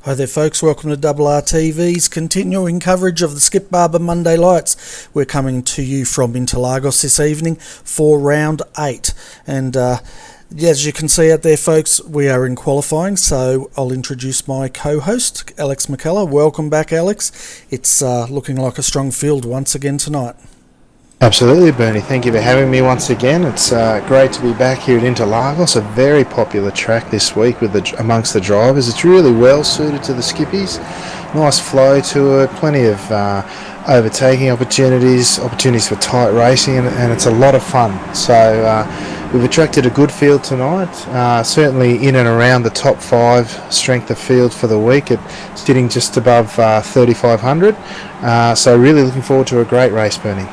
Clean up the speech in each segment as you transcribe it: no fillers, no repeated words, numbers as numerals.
Hi there folks, welcome to RRTV's continuing coverage of the Skip Barber Monday Lights. We're coming to you from Interlagos this evening for round 8, and as you can see out there folks, we are in qualifying, so I'll introduce my co-host Alex McKellar. Welcome back Alex. It's looking like a strong field once again tonight. Absolutely, Bernie. Thank you for having me once again. It's great to be back here at Interlagos, a very popular track this week amongst the drivers. It's really well suited to the skippies. Nice flow to it, plenty of overtaking opportunities for tight racing, and it's a lot of fun. So we've attracted a good field tonight, certainly in and around the top 5 strength of field for the week, sitting just above 3,500. So really looking forward to a great race, Bernie.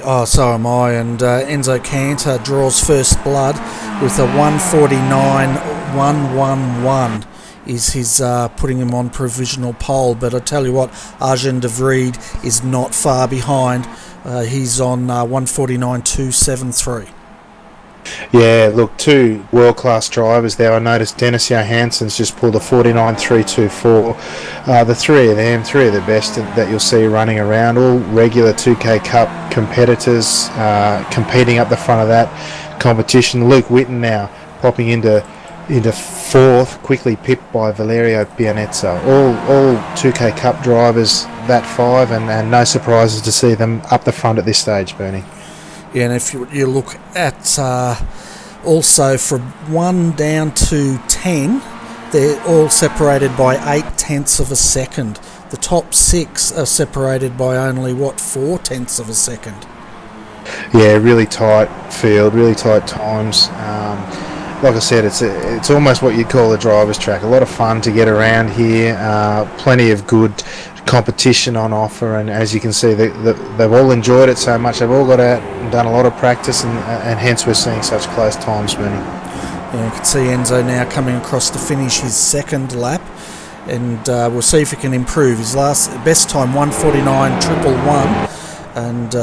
Oh, so am I, and Enzo Cantor draws first blood with a 149.111 is his putting him on provisional pole. But I tell you what, Arjen de Vries is not far behind. He's on 149.273. Yeah, look, 2 world-class drivers there. I noticed Dennis Johansson's just pulled a 49.324. The three of the best that you'll see running around, all regular 2K Cup competitors competing up the front of that competition. Luke Whitten now popping into 4th, quickly pipped by Valerio Pianezza. All 2K Cup drivers, that 5, and no surprises to see them up the front at this stage, Bernie. Yeah, and if you look at also from 1 down to 10, they're all separated by 0.8 of a second. The top 6 are separated by only 0.4 of a second. Yeah, really tight field, really tight times. Like I said, it's almost what you'd call a driver's track. A lot of fun to get around here. Plenty of good competition on offer, and as you can see, they've all enjoyed it so much. They've all got out and done a lot of practice, and hence we're seeing such close times, Bernie. Yeah, you can see Enzo now coming across to finish his second lap, and we'll see if he can improve. His best time 149.111, and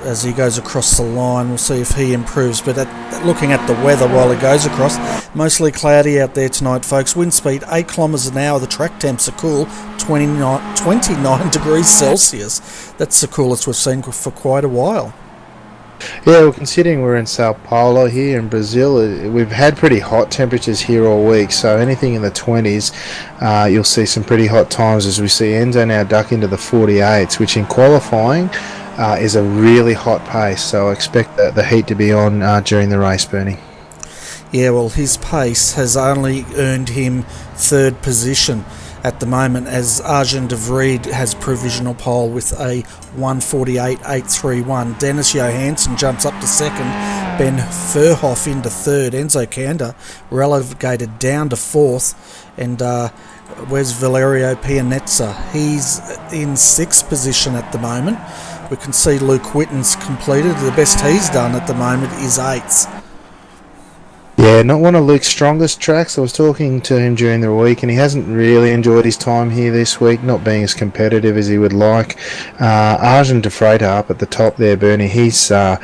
as he goes across the line, we'll see if he improves. But looking at the weather while he goes across, mostly cloudy out there tonight, folks. Wind speed 8 kilometres an hour. The track temps are cool, 29 degrees Celsius. That's the coolest we've seen for quite a while. Yeah, well, considering we're in Sao Paulo here in Brazil, we've had pretty hot temperatures here all week, so anything in the 20s, you'll see some pretty hot times as we see Enzo now duck into the 48s, which in qualifying is a really hot pace, so I expect the heat to be on during the race, Bernie. Yeah, well, his pace has only earned him 3rd position at the moment, as Arjen de Vries has provisional pole with a 148.831. Dennis Johansson jumps up to 2nd, Ben Verhoef into 3rd, Enzo Cantor relegated down to 4th, and where's Valerio Pianezza? He's in 6th position at the moment. We can see Luke Whitten's completed. The best he's done at the moment is 8th. Yeah, not one of Luke's strongest tracks. I was talking to him during the week, and he hasn't really enjoyed his time here this week, not being as competitive as he would like. Arjen de Vries up at the top there, Bernie. He's an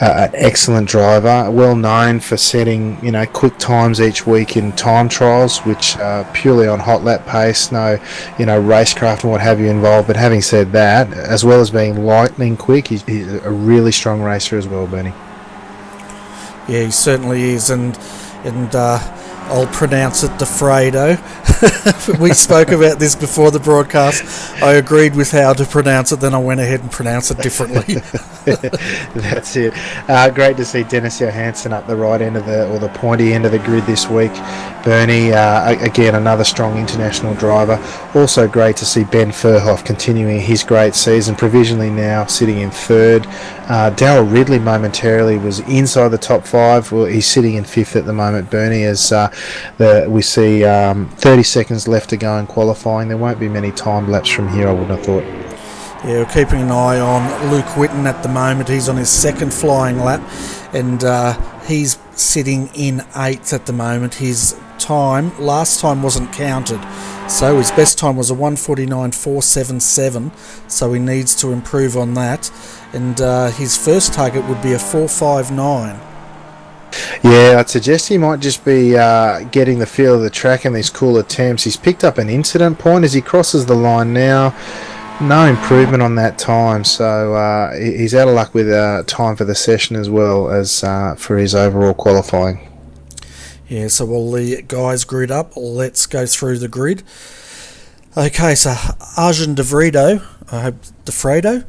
excellent driver, well known for setting quick times each week in time trials, which are purely on hot lap pace, no racecraft and what have you involved. But having said that, as well as being lightning quick, he's a really strong racer as well, Bernie. Yeah, he certainly is, and I'll pronounce it DeFredo. We spoke about this before the broadcast. I agreed with how to pronounce it, then I went ahead and pronounced it differently. That's it. Great to see Dennis Johansson up the right end of the pointy end of the grid this week. Bernie, again, another strong international driver. Also great to see Ben Verhoef continuing his great season, provisionally now sitting in 3rd. Darryl Ridley momentarily was inside the top 5. Well, he's sitting in 5th at the moment, Bernie, as we see 30 seconds left to go in qualifying. There won't be many time laps from here, I wouldn't have thought. Yeah, we're keeping an eye on Luke Whitten at the moment. He's on his 2nd flying lap, and he's sitting in 8th at the moment. His last time wasn't counted, so his best time was a 149.477, so he needs to improve on that, and his first target would be a 459. Yeah, I'd suggest he might just be getting the feel of the track in these cool attempts. He's picked up an incident point as he crosses the line now. No improvement on that time, so he's out of luck with time for the session as well as for his overall qualifying. Yeah, so while the guys grid up, let's go through the grid. Okay, so Arjen de Vries, I hope DeFredo,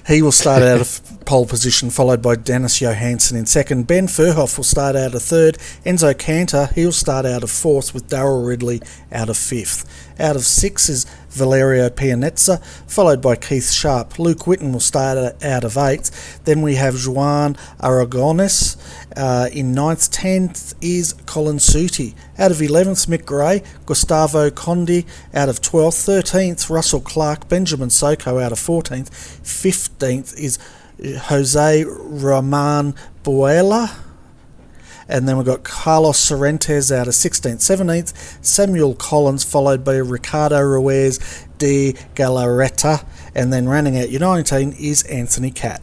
he will start out of pole position, followed by Dennis Johansson in second. Ben Furhoff will start out of third. Enzo Cantor, he'll start out of fourth, with Darryl Ridley out of fifth. Out of six is Valerio Pianezza, followed by Keith Sharp. Luke Whitten will start out of eighth. Then we have Juan Aragones. In ninth. 10th is Colin Suti. Out of 11th, Mick Gray. Gustavo Condi out of 12th. 13th, Russell Clark. Benjamin Soko out of 14th. 15th is Jose Roman Buela. And then we've got Carlos Sorrentes out of 16th. 17th, Samuel Collins, followed by Ricardo Ruiz de Galarreta. And then rounding out your 19 is Anthony Catt.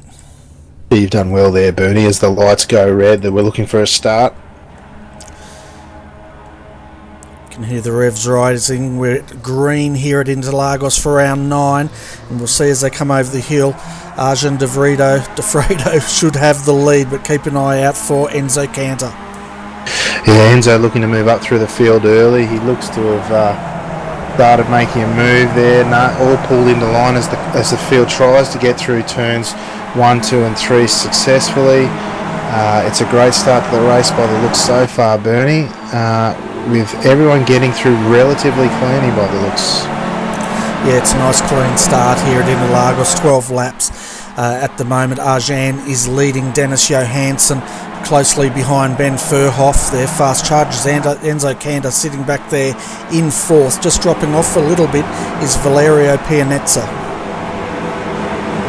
You've done well there, Bernie, as the lights go red that we're looking for a start. You can hear the revs rising. We're at green here at Interlagos for round 9, and we'll see as they come over the hill. Arjen de Fredo should have the lead, but keep an eye out for Enzo Cantor. Yeah, Enzo looking to move up through the field early. He looks to have started making a move there. All pulled into line as the field tries to get through turns 1, 2 and 3 successfully. It's a great start to the race by the looks so far, Bernie, with everyone getting through relatively cleanly by the looks. Yeah, it's a nice clean start here at Interlagos, 12 laps at the moment. Arjen is leading Dennis Johansson closely behind Ben Furhoff. Their fast chargers. Enzo Cantor sitting back there in fourth. Just dropping off a little bit is Valerio Pianezza.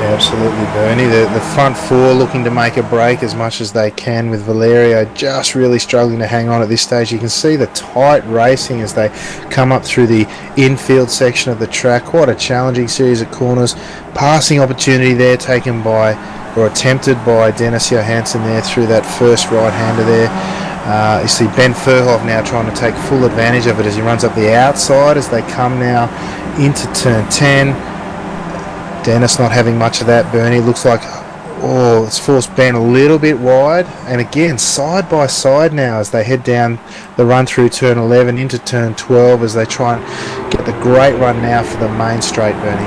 Yeah, absolutely, Bernie. The front four looking to make a break as much as they can, with Valerio just really struggling to hang on at this stage. You can see the tight racing as they come up through the infield section of the track. Quite a challenging series of corners. Passing opportunity there taken by, or attempted by, Dennis Johansson there through that first right-hander there. You see Ben Furhoff now trying to take full advantage of it as he runs up the outside as they come now into turn 10. Dennis not having much of that, Bernie. Looks like, it's forced Ben a little bit wide. And again, side by side now as they head down the run through turn 11 into turn 12 as they try and get the great run now for the main straight, Bernie.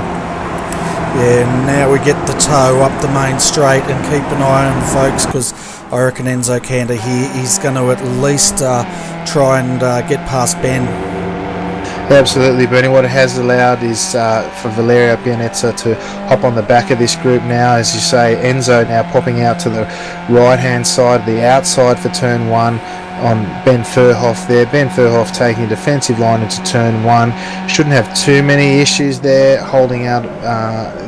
Yeah, now we get the toe up the main straight, and keep an eye on folks, because I reckon Enzo Cantor here is going to at least try and get past Ben. Absolutely, Bernie. What it has allowed is for Valerio Pianezza to hop on the back of this group now. As you say, Enzo now popping out to the right-hand side, the outside for turn 1 on Ben Furhoff there. Ben Furhoff taking a defensive line into turn 1. Shouldn't have too many issues there, holding out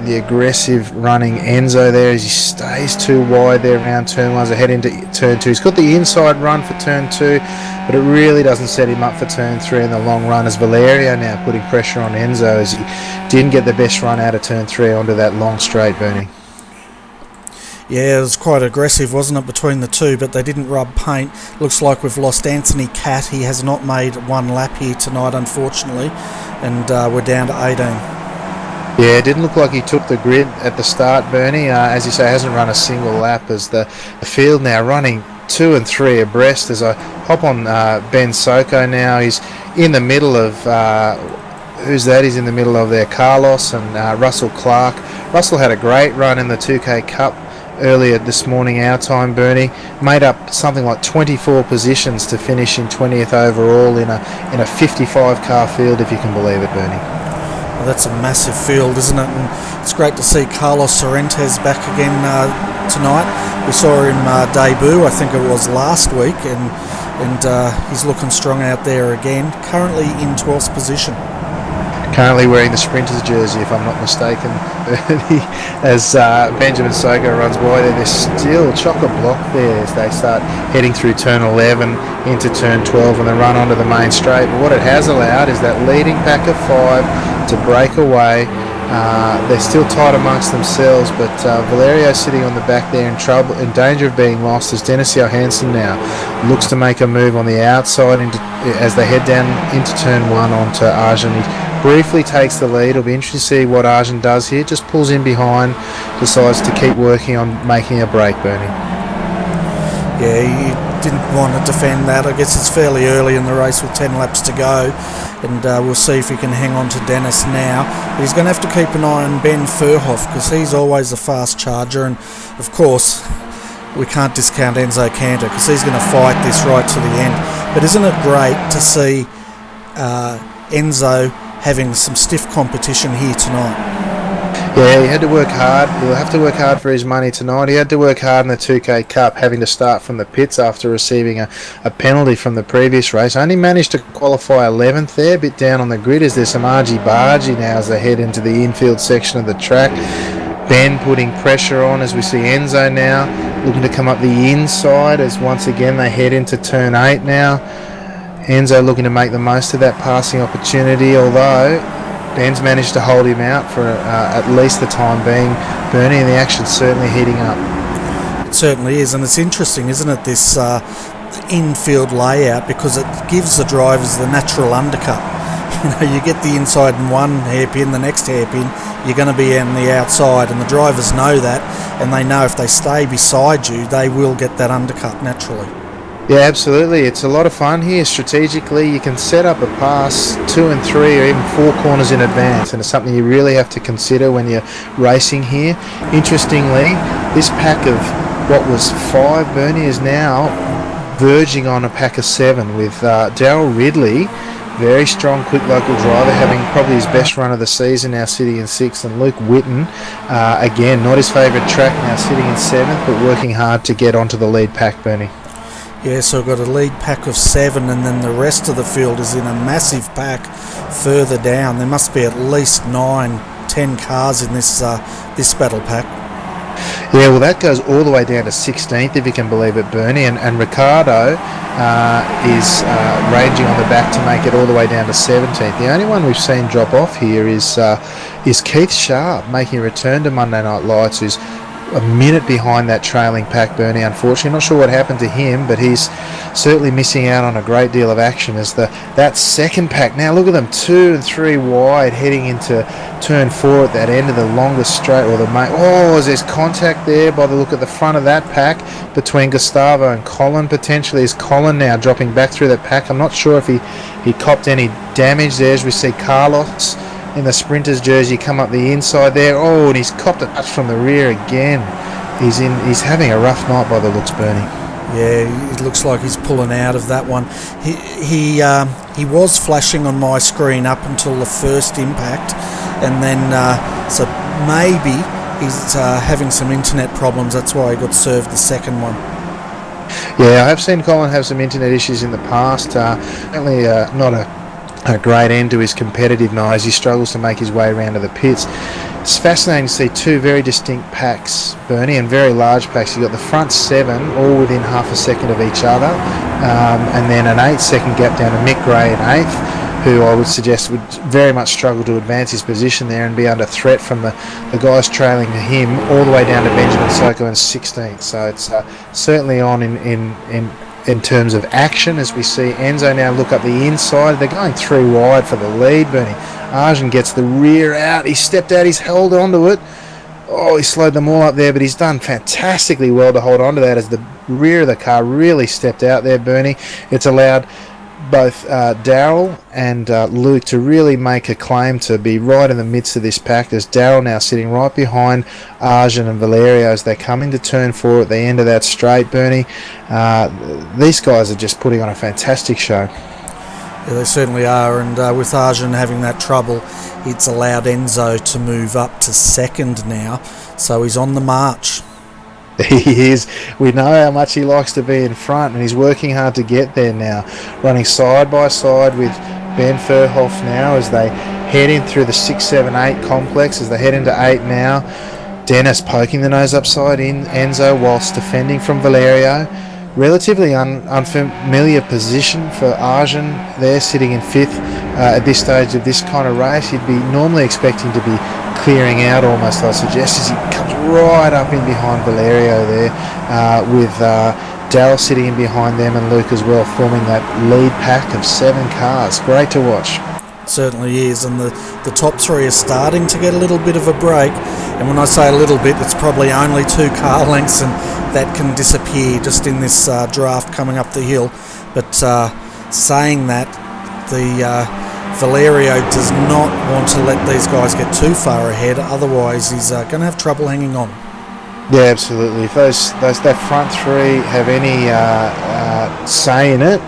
the aggressive running Enzo there as he stays too wide there around turn 1 as they head into turn 2. He's got the inside run for turn 2, but it really doesn't set him up for turn 3 in the long run, as Valerio now putting pressure on Enzo as he didn't get the best run out of turn 3 onto that long straight, Bernie. Yeah, it was quite aggressive, wasn't it, between the two, but they didn't rub paint. Looks like we've lost Anthony Catt. He has not made one lap here tonight, unfortunately, and we're down to 18. Yeah, it didn't look like he took the grid at the start, Bernie. As you say, hasn't run a single lap, as the field now running 2 and 3 abreast. As I hop on Ben Soko now, he's in the middle of... who's that? He's in the middle of there, Carlos and Russell Clark. Russell had a great run in the 2K Cup earlier this morning, our time, Bernie. Made up something like 24 positions to finish in 20th overall in a 55 car field, if you can believe it, Bernie. Well, that's a massive field, isn't it? And it's great to see Carlos Sorrentes back again tonight. We saw him debut, I think it was last week, and he's looking strong out there again. Currently in 12th position. Currently wearing the Sprinters jersey, if I'm not mistaken, as Benjamin Soko runs by there. There's still chock-a-block there as they start heading through turn 11 into turn 12 and then run onto the main straight. But what it has allowed is that leading pack of 5 to break away They're still tight amongst themselves, but Valerio sitting on the back there in danger of being lost as Dennis Johansson now looks to make a move on the outside as they head down into turn 1 onto Arjun. He briefly takes the lead. It'll be interesting to see what Arjun does here. Just pulls in behind, decides to keep working on making a break, Bernie. Yeah, he didn't want to defend that. I guess it's fairly early in the race with 10 laps to go, and we'll see if he can hang on to Dennis now. But he's going to have to keep an eye on Ben Furhoff, because he's always a fast charger, and of course we can't discount Enzo Cantor, because he's going to fight this right to the end. But isn't it great to see Enzo having some stiff competition here tonight? Yeah, he had to work hard. He'll have to work hard for his money tonight. He had to work hard in the 2K Cup, having to start from the pits after receiving a penalty from the previous race. Only managed to qualify 11th there, a bit down on the grid as there's some argy-bargy now as they head into the infield section of the track. Ben putting pressure on as we see Enzo now looking to come up the inside as once again they head into turn 8 now. Enzo looking to make the most of that passing opportunity, although Ben's managed to hold him out for at least the time being, Bernie, and the action's certainly heating up. It certainly is, and it's interesting, isn't it, this infield layout, because it gives the drivers the natural undercut. You know, you get the inside in one hairpin, the next hairpin, you're going to be on the outside, and the drivers know that, and they know if they stay beside you, they will get that undercut naturally. Yeah, absolutely. It's a lot of fun here. Strategically, you can set up a pass 2 and 3 or even 4 corners in advance, and it's something you really have to consider when you're racing here. Interestingly, this pack of what was 5, Bernie, is now verging on a pack of 7 with Daryl Ridley, very strong, quick local driver, having probably his best run of the season, now sitting in 6th, and Luke Whitten, again, not his favourite track, now sitting in 7th, but working hard to get onto the lead pack, Bernie. Yeah, so I've got a lead pack of 7, and then the rest of the field is in a massive pack further down. There must be at least 9-10 cars in this battle pack. Yeah, well, that goes all the way down to 16th, if you can believe it, Bernie, and Ricardo is ranging on the back to make it all the way down to 17th. The only one we've seen drop off here is Keith Sharp, making a return to Monday Night Lights, who's a minute behind that trailing pack, Bernie, unfortunately. Not sure what happened to him, but he's certainly missing out on a great deal of action as that second pack. Now look at them, 2 and 3 wide heading into turn 4 at that end of the longest straight, or the main. Oh, there's contact there by the look at the front of that pack between Gustavo and Colin. Potentially is Colin now dropping back through that pack. I'm not sure if he copped any damage there, as we see Carlos in the Sprinters jersey come up the inside there. Oh, and he's copped a touch from the rear again. He's having a rough night by the looks, Bernie. Yeah, it looks like he's pulling out of that one. He was flashing on my screen up until the first impact, and then so maybe he's having some internet problems. That's why he got served the second one. Yeah, I have seen Colin have some internet issues in the past. Certainly not a great end to his competitive night as he struggles to make his way around to the pits. It's fascinating to see 2 very distinct packs, Bernie, and very large packs. You've got the front 7 all within half a second of each other, and then an 8-second gap down to Mick Gray in 8th, who I would suggest would very much struggle to advance his position there and be under threat from the guys trailing him, all the way down to Benjamin Soko in 16th. So it's certainly on in terms of action, as we see Enzo now look up the inside. They're going 3 wide for the lead, Bernie. Arjun gets the rear out. He stepped out. He's held onto it. Oh, he slowed them all up there, but he's done fantastically well to hold onto that as the rear of the car really stepped out there, Bernie. It's allowed both Daryl and Luke to really make a claim to be right in the midst of this pack, as Daryl now sitting right behind Arjun and Valerio as they come into turn 4 at the end of that straight, Bernie. These guys are just putting on a fantastic show. Yeah, they certainly are, and with Arjun having that trouble, it's allowed Enzo to move up to 2nd now, so he's on the march. He is. We know how much he likes to be in front, and he's working hard to get there now. Running side by side with Ben Furhoff now as they head in through the 6, 7, 8 complex, as they head into 8 now. Dennis poking the nose upside in Enzo whilst defending from Valerio. Relatively unfamiliar position for Arjun there, sitting in 5th at this stage of this kind of race. You'd be normally expecting to be clearing out almost, I suggest, as he comes right up in behind Valerio there, with Dal sitting in behind them and Luke as well, forming that lead pack of 7 cars. Great to watch. Certainly is, and the top 3 are starting to get a little bit of a break, and when I say a little bit, it's probably only 2 car lengths, and that can disappear just in this draft coming up the hill. But saying that, the Valerio does not want to let these guys get too far ahead, otherwise he's going to have trouble hanging on. Yeah, absolutely. If that front 3 have any say in it,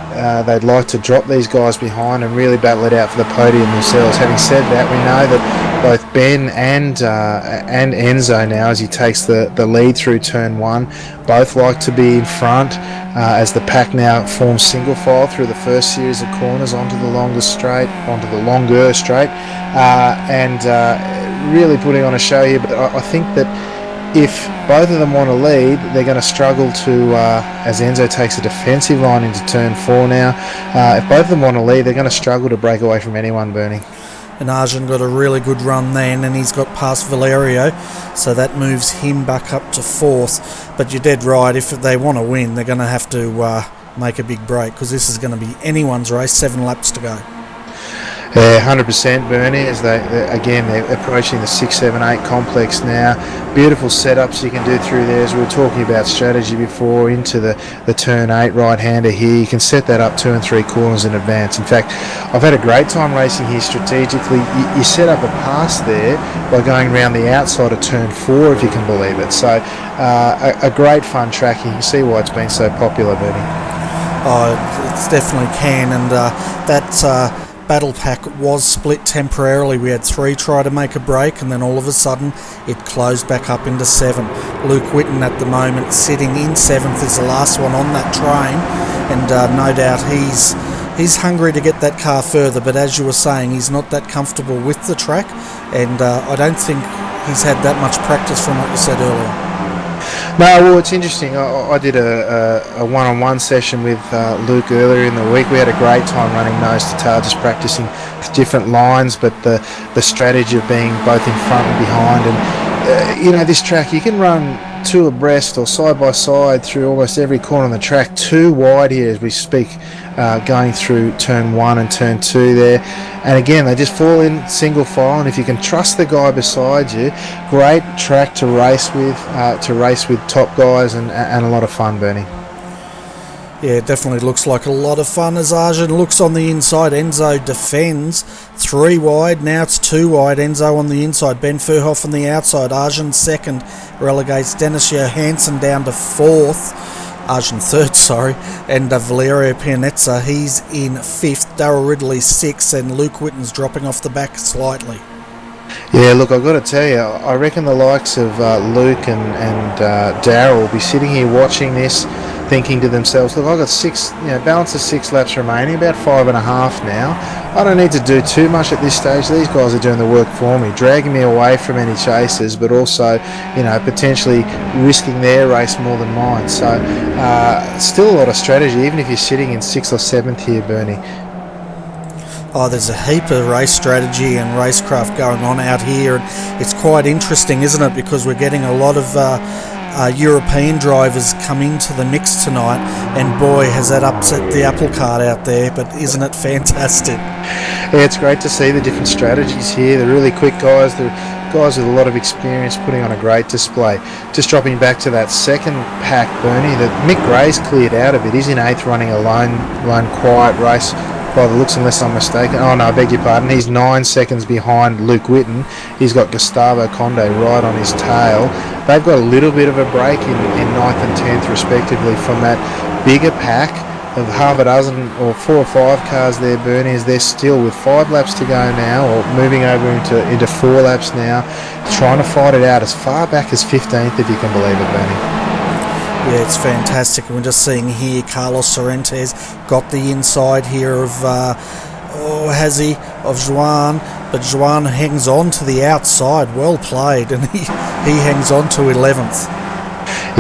they'd like to drop these guys behind and really battle it out for the podium themselves. Having said that, we know that both Ben and Enzo now, as he takes the lead through turn 1, both like to be in front as the pack now forms single file through the first series of corners onto the longer straight, and really putting on a show here. But I think that if both of them want to lead, they're going to struggle to, as Enzo takes a defensive line into turn 4 now, if both of them want to lead, they're going to struggle to break away from anyone, Bernie. And Arjun got a really good run then, and he's got past Valerio, so that moves him back up to 4th. But you're dead right, if they want to win, they're going to have to make a big break, because this is going to be anyone's race, 7 laps to go. 100% Bernie, as they're approaching the 6, 7, 8 complex now. Beautiful setups you can do through there, as we were talking about strategy before, into the turn 8 right-hander here. You can set that up 2 and 3 corners in advance. In fact, I've had a great time racing here strategically. You set up a pass there by going around the outside of turn 4, if you can believe it. So a great fun track. You can see why it's been so popular, Bernie. Oh, it definitely can, and that battle pack was split temporarily. We had 3 try to make a break, and then all of a sudden it closed back up into 7. Luke Whitten at the moment sitting in 7th is the last one on that train, and no doubt he's hungry to get that car further, but as you were saying, he's not that comfortable with the track, and I don't think he's had that much practice from what you said earlier. No, well, it's interesting. I did a one-on-one session with Luke earlier in the week. We had a great time running nose to tail, just practicing different lines, but the strategy of being both in front and behind. And this track, you can run 2 abreast or side by side through almost every corner on the track. 2 wide here as we speak, going through turn 1 and turn 2 there. And again, they just fall in single file, and if you can trust the guy beside you, great track to race with top guys, and a lot of fun, Bernie. Yeah, it definitely looks like a lot of fun as Arjun looks on the inside. Enzo defends 3 wide, now it's 2 wide. Enzo on the inside, Ben Furhoff on the outside. Arjun 2nd, relegates Dennis Johansson down to 4th. Arjun 3rd, sorry. And Valerio Pianezza, he's in 5th. Darryl Ridley 6th, and Luke Whitten's dropping off the back slightly. Yeah, look, I've got to tell you, I reckon the likes of Luke and Darryl will be sitting here watching this, thinking to themselves, look, I've got balance of 6 laps remaining, about 5.5 now. I don't need to do too much at this stage. These guys are doing the work for me, dragging me away from any chasers, but also, potentially risking their race more than mine. So, still a lot of strategy, even if you're sitting in 6th or 7th here, Bernie. Oh, there's a heap of race strategy and racecraft going on out here, and it's quite interesting, isn't it? Because we're getting a lot of European drivers come into the mix tonight, and boy, has that upset the apple cart out there, but isn't it fantastic? Yeah, it's great to see the different strategies here. They're really quick guys. They're guys with a lot of experience putting on a great display. Just dropping back to that second pack, Bernie, that Mick Gray's cleared out of it. He's in 8th running a lone quiet race by the looks, unless I'm mistaken. Oh no, I beg your pardon. He's 9 seconds behind Luke Whitten. He's got Gustavo Conde right on his tail. They've got a little bit of a break in 9th and 10th respectively from that bigger pack of half a dozen or 4 or 5 cars there, Bernie, as they're still with 5 laps to go now, or moving over into 4 laps now, trying to fight it out as far back as 15th, if you can believe it, Bernie. Yeah, it's fantastic. And we're just seeing here Carlos Sorrentes got the inside here of has he, of Joan, but Joan hangs on to the outside. Well played, and he hangs on to 11th.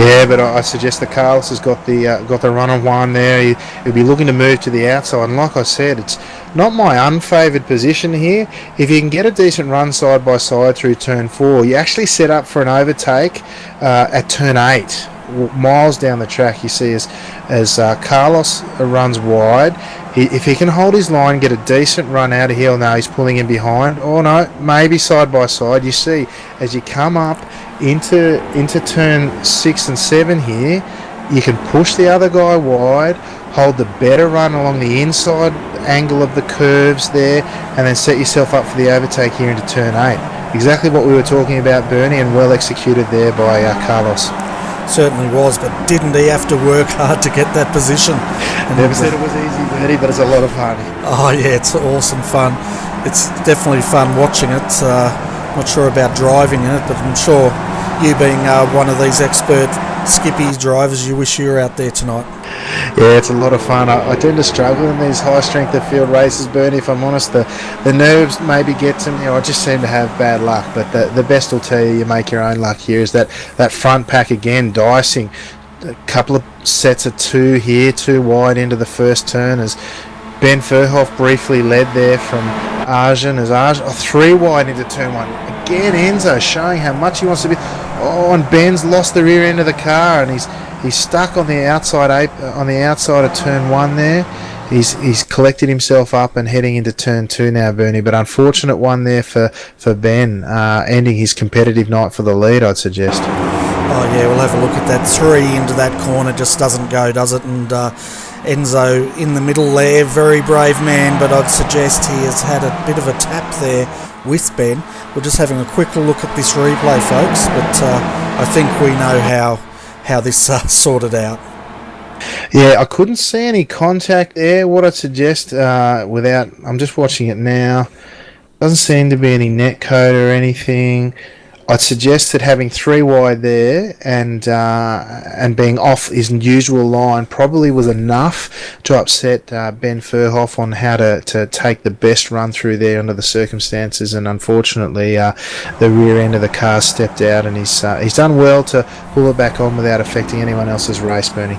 Yeah, but I suggest that Carlos has got the run on one there. He'll be looking to move to the outside, and like I said, it's not my unfavoured position here. If you can get a decent run side by side through turn 4, you actually set up for an overtake at turn 8, miles down the track. You see as Carlos runs wide. If he can hold his line, get a decent run out of here, now he's pulling in behind. Oh no, maybe side by side. You see, as you come up into turn 6 and 7 here, you can push the other guy wide, hold the better run along the inside angle of the curves there, and then set yourself up for the overtake here into turn 8. Exactly what we were talking about, Bernie, and well executed there by Carlos. Certainly was, but didn't he have to work hard to get that position? Never said it was easy, Bernie, but it's a lot of fun. Oh yeah, it's awesome fun. It's definitely fun watching it. Not sure about driving it, but I'm sure you being one of these expert skippy drivers, you wish you were out there tonight. Yeah, it's a lot of fun. I tend to struggle in these high strength of field races, Bernie, if I'm honest. The nerves maybe get to me. I just seem to have bad luck, but the best will tell you make your own luck here is that front pack again, dicing. A couple of sets of 2 here, 2 wide into the first turn as Ben Verhoef briefly led there from Arjun as 3 wide into turn 1. Again, Enzo showing how much he wants to be. Oh, and Ben's lost the rear end of the car, and he's stuck on the outside of turn 1 there. He's collected himself up and heading into turn 2 now, Bernie. But unfortunate one there for Ben, ending his competitive night for the lead, I'd suggest. Oh yeah, we'll have a look at that. 3 into that corner just doesn't go, does it? And Enzo in the middle there, very brave man, but I'd suggest he has had a bit of a tap there with Ben. We're just having a quick look at this replay, folks, but I think we know how this sorted out. Yeah, I couldn't see any contact there. What I'd suggest, I'm just watching it now, doesn't seem to be any net code or anything. I'd suggest that having 3 wide there and being off his usual line probably was enough to upset Ben Verhoef on how to take the best run through there under the circumstances. And unfortunately, the rear end of the car stepped out, and he's done well to pull it back on without affecting anyone else's race, Bernie.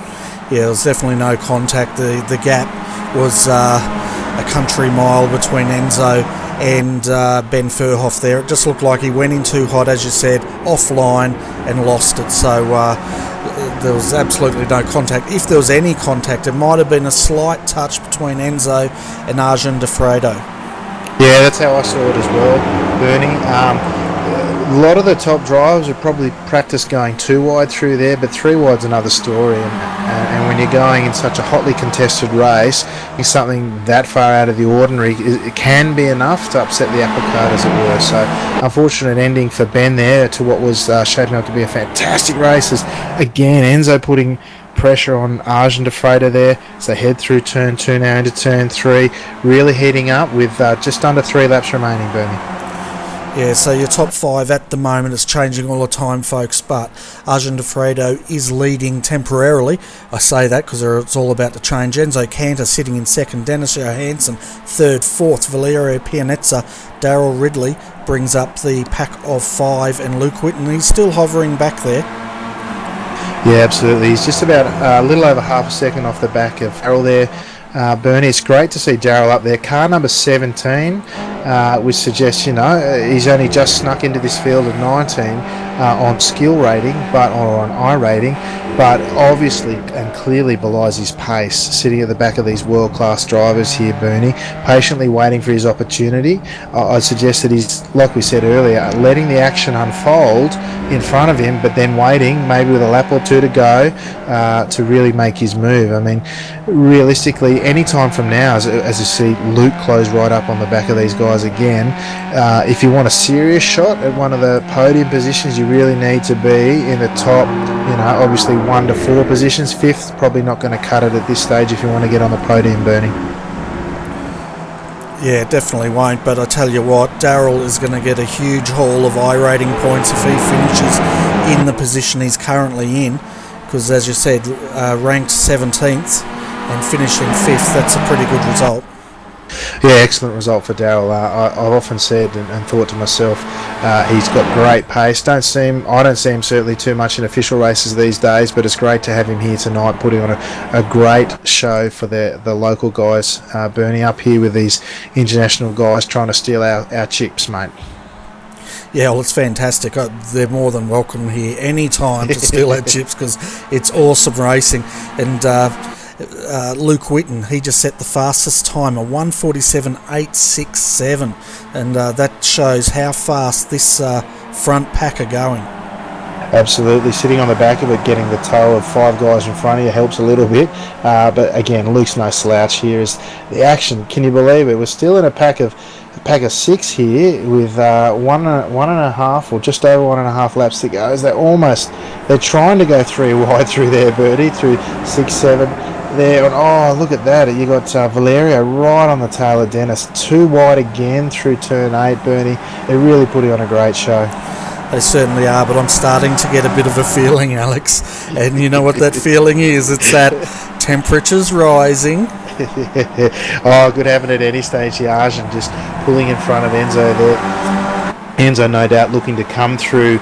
Yeah, there was definitely no contact. The gap was a country mile between Enzo and Ben Verhoef there. It just looked like he went in too hot, as you said, offline, and lost it. So there was absolutely no contact. If there was any contact, it might have been a slight touch between Enzo and Arjun De Fredo. Yeah, that's how I saw it as well, Bernie. A lot of the top drivers would probably practice going 2 wide through there, but 3 wide's another story. And when you're going in such a hotly contested race, it's something that far out of the ordinary. It can be enough to upset the apple cart, as it were. So, unfortunate ending for Ben there to what was shaping up to be a fantastic race. As again, Enzo putting pressure on Arjun De Fredo there as they head through turn 2 now into turn 3, really heating up with just under 3 laps remaining, Bernie. Yeah, so your top 5 at the moment is changing all the time, folks, but Arjun De Fredo is leading temporarily. I say that because it's all about to change. Enzo Cantor sitting in 2nd, Dennis Johansson 3rd, 4th, Valerio Pianezza, Darryl Ridley brings up the pack of 5, and Luke Whitten, he's still hovering back there. Yeah, absolutely. He's just about a little over half a second off the back of Darryl there. Bernie, it's great to see Darryl up there. Car number 17, which suggests, he's only just snuck into this field of 19 on skill rating, or on iRating, but obviously and clearly belies his pace, sitting at the back of these world-class drivers here, Bernie, patiently waiting for his opportunity. I'd suggest that he's, like we said earlier, letting the action unfold in front of him, but then waiting, maybe with a lap or 2 to go, to really make his move. I mean, realistically, any time from now, as you see Luke close right up on the back of these guys again, if you want a serious shot at one of the podium positions, you really need to be in the top, obviously 1 to 4 positions. 5th, probably not going to cut it at this stage if you want to get on the podium, Bernie. Yeah, definitely won't, but I tell you what, Darryl is going to get a huge haul of iRating points if he finishes in the position he's currently in, because as you said, ranked 17th and finishing 5th, that's a pretty good result. Yeah, excellent result for Darrell. I've often said and thought to myself, he's got great pace. I don't see him certainly too much in official races these days, but it's great to have him here tonight, putting on a great show for the local guys. Bernie, up here with these international guys trying to steal our chips, mate. Yeah, well, it's fantastic. They're more than welcome here any time to steal our chips, because it's awesome racing. And Luke Whitten, he just set the fastest time, a 1:47.867, and that shows how fast this front pack are going. Absolutely, sitting on the back of it, getting the toe of 5 guys in front of you helps a little bit. But again, Luke's no slouch here. Is the action? Can you believe it? We're still in a pack of 6 here with one and a half, or just over 1.5 laps to go. They're trying to go 3 wide through there, Birdie, through 6, 7. There, and oh, look at that! You got Valerio right on the tail of Dennis, 2 wide again through turn 8. Bernie, they're really putting on a great show. They certainly are, but I'm starting to get a bit of a feeling, Alex. And you know what that feeling is? It's that temperature's rising. Oh, good having it at any stage. Arjun just pulling in front of Enzo there. Enzo, no doubt, looking to come through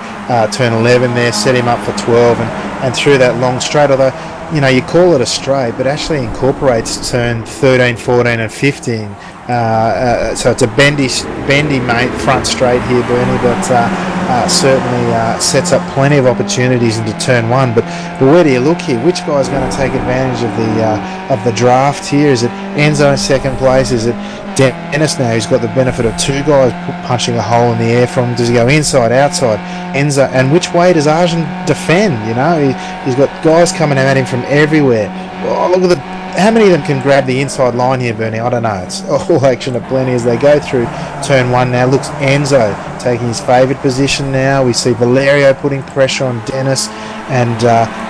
turn 11 there, set him up for 12 and through that long straight. Although, you know, you call it a straight, but actually incorporates turn 13, 14 and 15. So it's a bendy mate front straight here, Bernie, but certainly sets up plenty of opportunities into turn 1. But where do you look here? Which guy's going to take advantage of the draft here? Is it Enzo in second place? Is it Dennis now, who's got the benefit of 2 guys punching a hole in the air from him? Does he go inside, outside? Enzo, and which way does Arjun defend? You know, he's got guys coming at him from everywhere. Oh, look at how many of them can grab the inside line here, Bernie? I don't know. It's all action aplenty as they go through turn 1 now. Looks Enzo taking his favourite position now. We see Valerio putting pressure on Dennis, and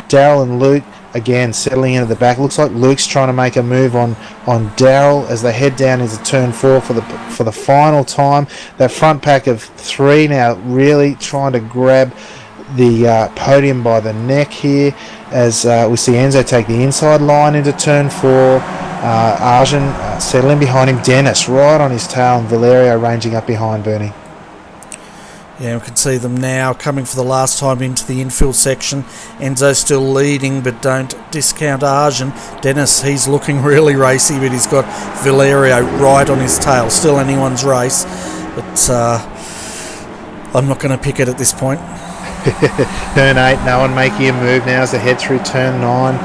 Darrell and Luke again settling into the back. Looks like Luke's trying to make a move on Darrell as they head down into turn 4 for the final time. That front pack of 3 now really trying to grab the podium by the neck here, as we see Enzo take the inside line into turn 4. Arjun settling behind him. Dennis right on his tail, and Valerio ranging up behind Bernie. Yeah, we can see them now coming for the last time into the infield section. Enzo still leading, but don't discount Arjun. Dennis, he's looking really racy, but he's got Valerio right on his tail. Still anyone's race, but I'm not going to pick it at this point. Turn 8, no one making a move now as they head through turn 9.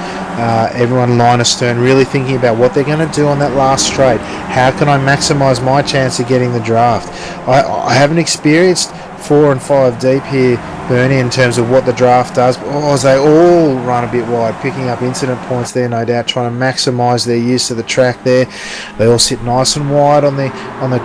Everyone line astern, really thinking about what they're going to do on that last straight. How can I maximise my chance of getting the draft? I haven't experienced 4 and 5 deep here, Bernie, in terms of what the draft does. As they all run a bit wide, picking up incident points there, no doubt, trying to maximise their use of the track there. They all sit nice and wide on the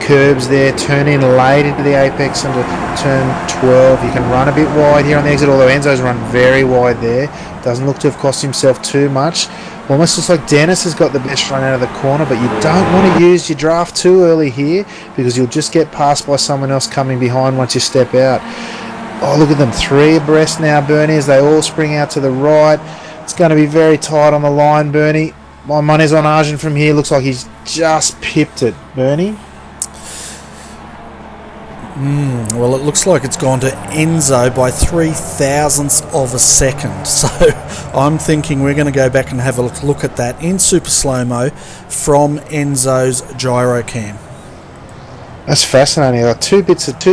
curbs there, turn in late into the apex into turn 12. You can run a bit wide here on the exit, although Enzo's run very wide there. Doesn't look to have cost himself too much. Almost looks like Dennis has got the best run out of the corner, but you don't want to use your draft too early here, because you'll just get passed by someone else coming behind once you step out. Oh, look at them, 3 abreast now, Bernie, as they all spring out to the right. It's going to be very tight on the line, Bernie. My money's on Arjun from here. Looks like he's just pipped it, Bernie. Well, it looks like it's gone to Enzo by 0.003 of a second. So I'm thinking we're going to go back and have a look at that in super slow-mo from Enzo's gyro cam. That's fascinating. Like two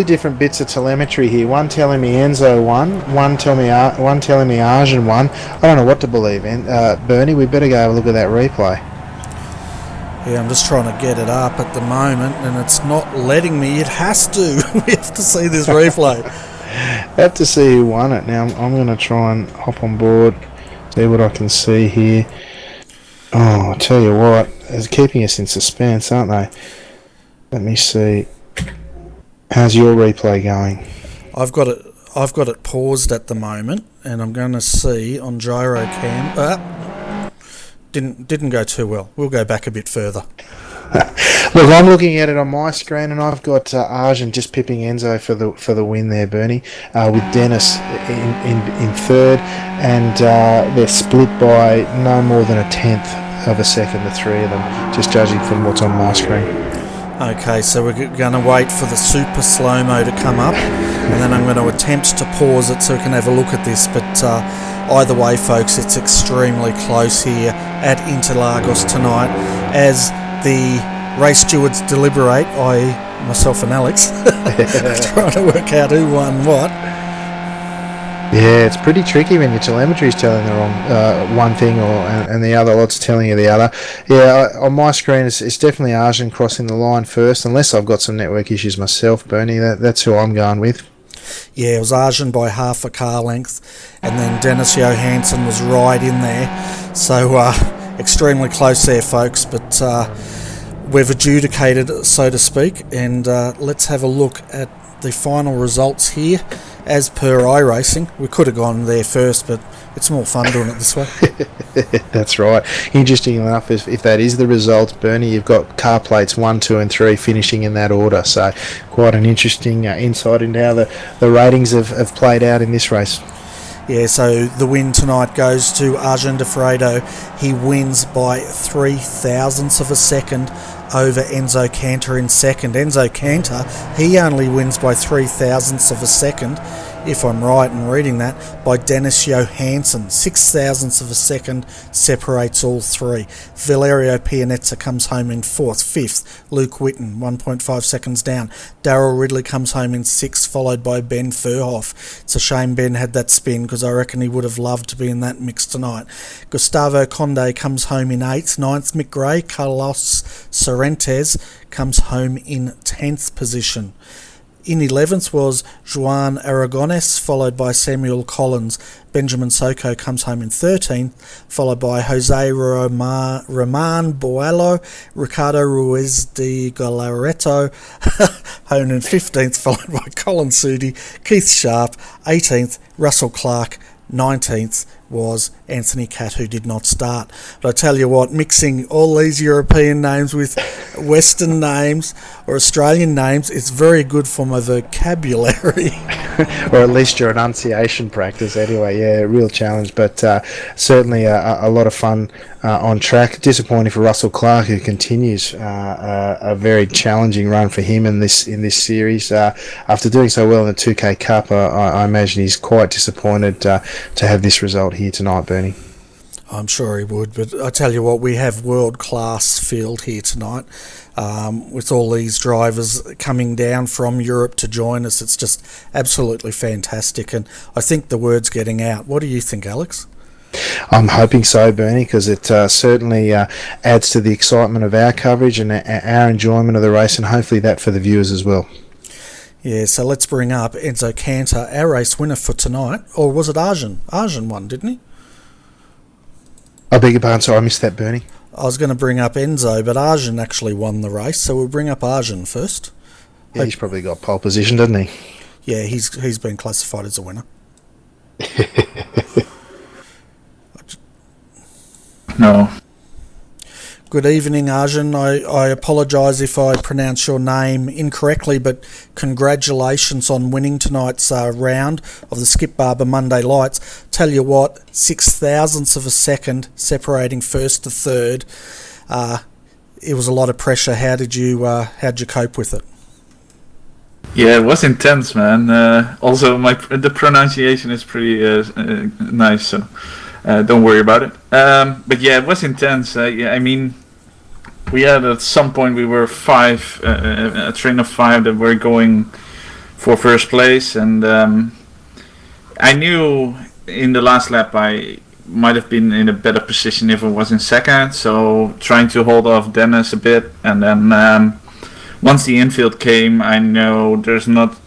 different bits of telemetry here. One telling me Enzo won, one telling me Arjun won. I don't know what to believe. Bernie, we better go have a look at that replay. Yeah, I'm just trying to get it up at the moment, and it's not letting me. It has to. We have to see this replay. Have to see who won it. Now I'm going to try and hop on board, see what I can see here. Oh, I tell you what, they're keeping us in suspense, aren't they? Let me see. How's your replay going? I've got it paused at the moment, and I'm going to see on gyro cam. Didn't go too well. We'll go back a bit further. Look, I'm looking at it on my screen, and I've got Arjun just pipping Enzo for the win there, Bernie, with Dennis in third, and they're split by no more than 1/10 of a second, the 3 of them, just judging from what's on my screen. Okay, so we're going to wait for the super slow-mo to come up, and then I'm going to attempt to pause it so we can have a look at this, but either way, folks, it's extremely close here at Interlagos tonight. As the race stewards deliberate, myself and Alex, trying to work out who won what. Yeah, it's pretty tricky when your telemetry is telling the wrong one thing and the other lot's telling you the other. Yeah, on my screen it's definitely Arjun crossing the line first, unless I've got some network issues myself, Bernie. That's who I'm going with. Yeah, it was Arjun by half a car length, and then Dennis Johansson was right in there. So extremely close there, folks, but we've adjudicated, so to speak, and let's have a look at the final results here. As per iRacing, we could have gone there first, but it's more fun doing it this way. That's right. Interesting enough, if that is the result, Bernie, you've got car plates 1, 2 and 3 finishing in that order, so quite an interesting insight into how the ratings have played out in this race. Yeah, so the win tonight goes to Arjun de Fredo. He wins by 0.003 of a second over Enzo Cantor in second. Enzo Cantor, he only wins by 0.003 of a second, if I'm right in reading that, by Dennis Johansson. 0.006 of a second separates all three. Valerio Pianezza comes home in fourth. Fifth, Luke Whitten, 1.5 seconds down. Darryl Ridley comes home in sixth, followed by Ben Furhoff. It's a shame Ben had that spin, because I reckon he would have loved to be in that mix tonight. Gustavo Conde comes home in eighth. Ninth, Mick Gray. Carlos Sorrentes comes home in 10th position. In 11th was Juan Aragones, followed by Samuel Collins. Benjamin Soko comes home in 13th, followed by Jose Roman Boalo. Ricardo Ruiz de Galareto home in 15th, followed by Colin Sudi. Keith Sharp, 18th. Russell Clark, 19th was Anthony Catt, who did not start. But I tell you what, mixing all these European names with Western names or Australian names, it's very good for my vocabulary. Or at least your enunciation practice anyway. Yeah, real challenge, but certainly a lot of fun on track. Disappointing for Russell Clark, who continues a very challenging run for him in this series. After doing so well in the 2K Cup, I imagine he's quite disappointed to have this result here tonight, Bernie. I'm sure he would, but I tell you what, we have world-class field here tonight. With all these drivers coming down from Europe to join us, it's just absolutely fantastic, and I think the word's getting out. What do you think, Alex? I'm hoping so, Bernie, because it certainly adds to the excitement of our coverage and our enjoyment of the race, and hopefully that for the viewers as well. Yeah, so let's bring up Enzo Cantor, our race winner for tonight. Or was it Arjun? Arjun won, didn't he? I beg your pardon, sorry, I missed that, Bernie. I was going to bring up Enzo, but Arjun actually won the race, so we'll bring up Arjun first. Yeah, he's probably got pole position, doesn't he? Yeah, he's been classified as a winner. No. Good evening, Arjun. I apologise if I pronounce your name incorrectly, but congratulations on winning tonight's round of the Skip Barber Monday Lights. Tell you what, 0.006 of a second separating first to third. It was a lot of pressure. How'd you cope with it? Yeah, it was intense, man. Also, the pronunciation is pretty nice, so don't worry about it. But yeah, it was intense. I mean, we had at some point we were a train of five that were going for first place, and I knew in the last lap I might have been in a better position if I was in second. So trying to hold off Dennis a bit, and then once the infield came, I know there's not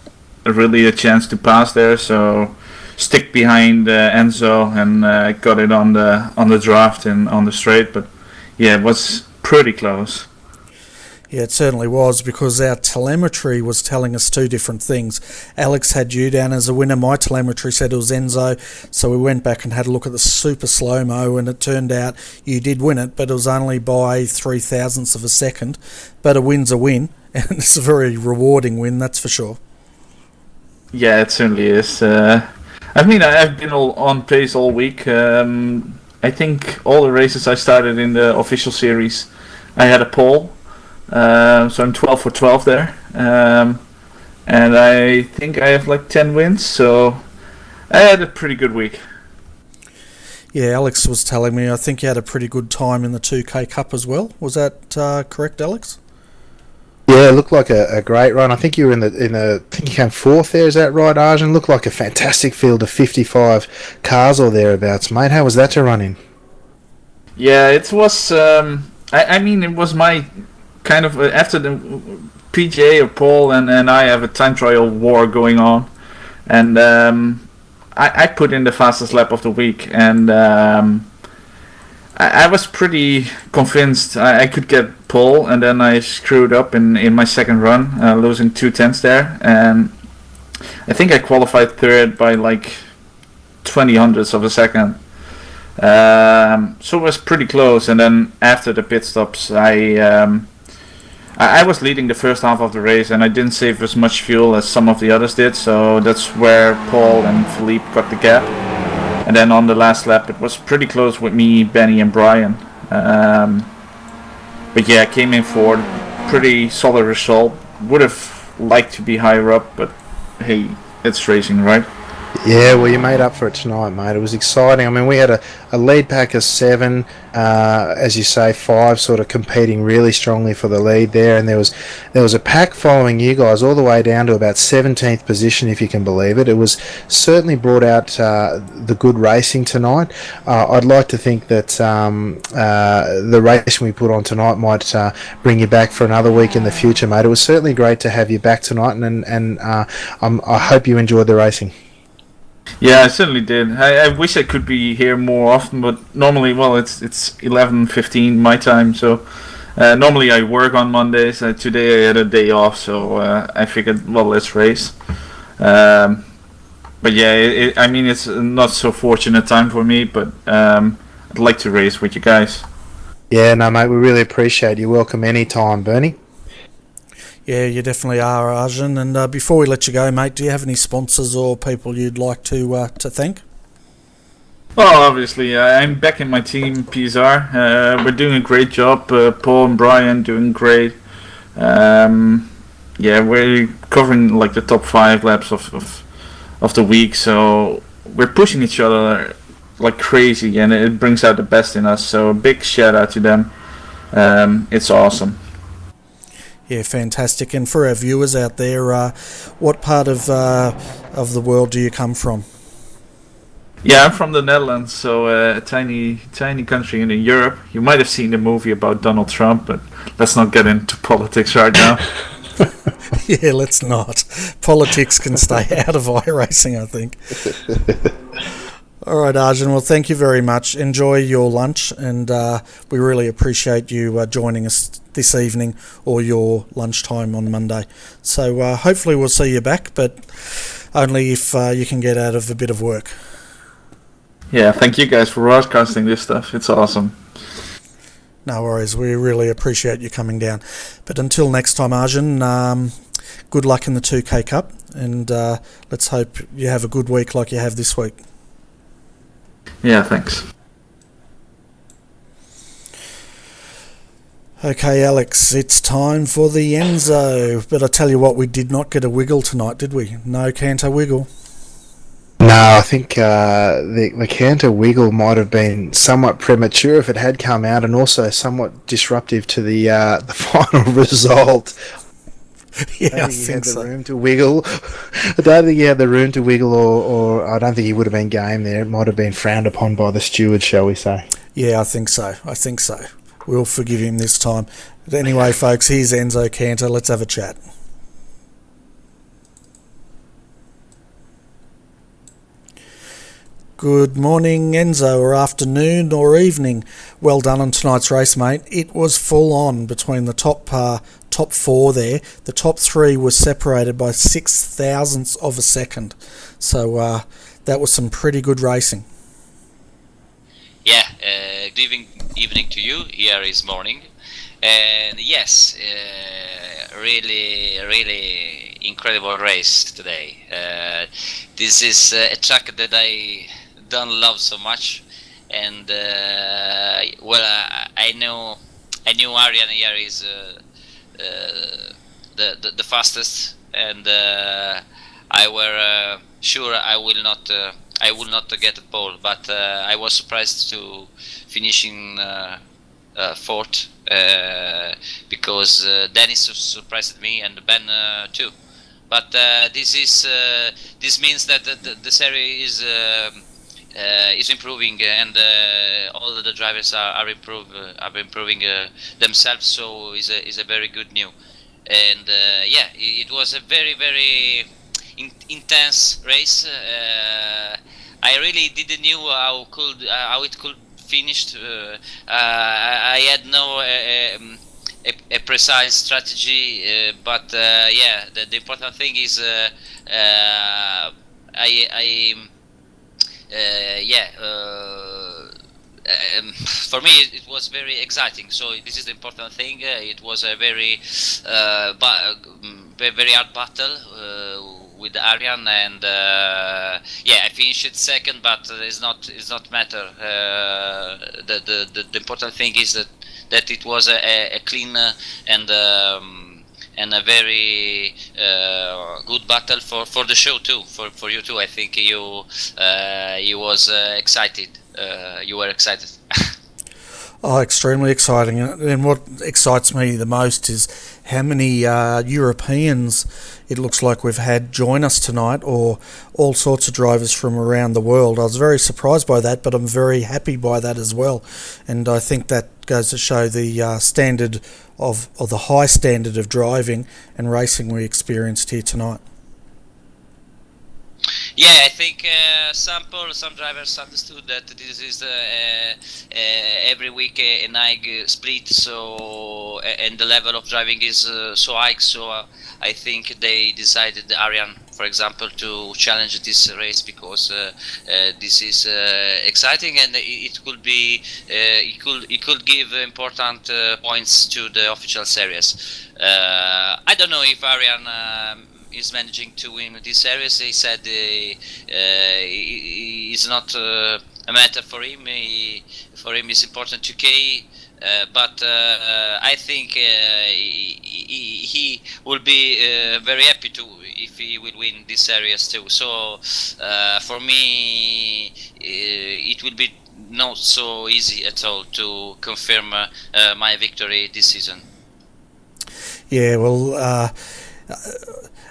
really a chance to pass there, so stick behind Enzo and got it on the draft and on the straight. But yeah, it was pretty close. Yeah, it certainly was, because our telemetry was telling us two different things. Alex had you down as a winner. My telemetry said it was Enzo, so we went back and had a look at the super slow-mo, and it turned out you did win it, but it was only by 0.003 of a second. But a win's a win, and it's a very rewarding win, that's for sure. Yeah, it certainly is. I mean, I've been on pace all week. I think all the races I started in the official series, I had a pole. So I'm 12 for 12 there. And I think I have like 10 wins, so I had a pretty good week. Yeah, Alex was telling me, I think you had a pretty good time in the 2K Cup as well. Was that correct, Alex? Yeah, it looked like a great run. I think you were in the. I think you came fourth there. Is that right, Arjun? Looked like a fantastic field of 55 cars or thereabouts, mate. How was that to run in? Yeah, it was. I mean, it was my kind of after the PJ or Paul and I have a time trial war going on, and I put in the fastest lap of the week, and I was pretty convinced I could get pole, and then I screwed up in my second run, losing 2/10 there, and I think I qualified third by like 20 hundredths of a second. So it was pretty close, and then after the pit stops, I was leading the first half of the race, and I didn't save as much fuel as some of the others did, so that's where Paul and Philippe got the gap. And then on the last lap, it was pretty close with me, Benny, and Brian. But yeah, I came in fourth, pretty solid result. Would have liked to be higher up, but hey, it's racing, right? Yeah, well, you made up for it tonight, mate. It was exciting. I mean, we had a lead pack of 7, as you say, 5 sort of competing really strongly for the lead there, and there was a pack following you guys all the way down to about 17th position, if you can believe it. It was certainly brought out the good racing tonight. I'd like to think that the racing we put on tonight might bring you back for another week in the future, mate. It was certainly great to have you back tonight, and I hope you enjoyed the racing. Yeah, I certainly did. I wish I could be here more often, but normally, well, it's 11:15 my time, so normally I work on Mondays. Today I had a day off, so I figured, well, let's race. But yeah, I mean, it's not so fortunate time for me, but I'd like to race with you guys. Yeah, no, mate, we really appreciate you. Welcome anytime, Bernie. Yeah, you definitely are, Arjun. And before we let you go, mate, do you have any sponsors or people you'd like to thank? Well, obviously, I'm back in my team, PSR. We're doing a great job. Paul and Brian doing great. Yeah, we're covering like the top 5 laps of the week, so we're pushing each other like crazy, and it brings out the best in us. So a big shout out to them. It's awesome. Yeah, fantastic. And for our viewers out there, what part of the world do you come from? Yeah, I'm from the Netherlands, so a tiny country in Europe. You might have seen the movie about Donald Trump, but let's not get into politics right now. Yeah, let's not. Politics can stay out of iRacing, I think. All right, Arjun. Well, thank you very much. Enjoy your lunch, and we really appreciate you joining us this evening or your lunchtime on Monday. So hopefully we'll see you back, but only if you can get out of a bit of work. Yeah, thank you guys for broadcasting this stuff. It's awesome. No worries. We really appreciate you coming down. But until next time, Arjun, good luck in the 2K Cup, and let's hope you have a good week like you have this week. Yeah, thanks. Okay, Alex, it's time for the Enzo. But I tell you what, we did not get a wiggle tonight, did we? No Canter wiggle. No, I think the Canter wiggle might have been somewhat premature if it had come out, and also somewhat disruptive to the final result. Yeah, I think so. The room to wiggle. I don't think he had the room to wiggle, or I don't think he would have been game there. It might have been frowned upon by the steward, shall we say. Yeah, I think so. We'll forgive him this time. But anyway, folks, here's Enzo Canter. Let's have a chat. Good morning, Enzo, or afternoon or evening. Well done on tonight's race, mate. It was full on between the top 4 there. The top 3 was separated by 0.006 of a second. So that was some pretty good racing. Yeah, good evening to you. Here is morning. And yes, really incredible race today. This is a track that I don't love so much, and well, I knew Arian here is the fastest, and I were sure I will not get a pole, but I was surprised to finishing fourth, because Dennis surprised me and Ben too. But this means that the series is improving, and all the drivers are improving themselves. So is a very good news. And yeah, it was a very intense race. I really didn't knew how it could finish. I had no a precise strategy, but yeah, the important thing is for me it was very exciting. So this is the important thing. It was a very very hard battle with Arian, and yeah, I finished second, but it's not matter. The important thing is that it was a clean and a very good battle for the show too, for you too. I think you was excited. You were excited. Oh, extremely exciting. And what excites me the most is how many Europeans it looks like we've had join us tonight, or all sorts of drivers from around the world. I was very surprised by that, but I'm very happy by that as well. And I think that goes to show the standard or the high standard of driving and racing we experienced here tonight. Yeah, I think some drivers understood that this is every week a night split, so and the level of driving is so high. So I think they decided, Arian, for example, to challenge this race because this is exciting, and it could be it could give important points to the official series. I don't know if Arian is managing to win this series. He said it's not a matter for him. For him, it's important to K. But I think he will be very happy to if he will win this series too. So for me, it will be not so easy at all to confirm my victory this season. Yeah, well.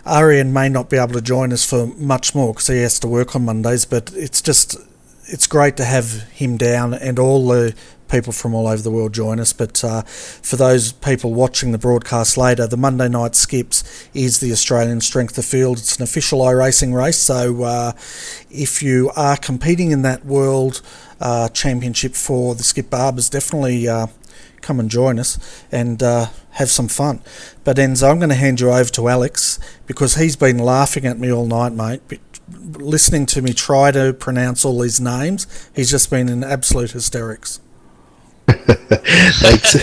Arian may not be able to join us for much more because he has to work on Mondays, but it's great to have him down and all the people from all over the world join us. But for those people watching the broadcast later, the Monday Night Skips is the Australian Strength of Field. It's an official iRacing race, so if you are competing in that World Championship for the Skip Barbers, definitely come and join us and have some fun. But Enzo, I'm going to hand you over to Alex because he's been laughing at me all night, mate. Listening to me try to pronounce all these names, he's just been in absolute hysterics. Thanks,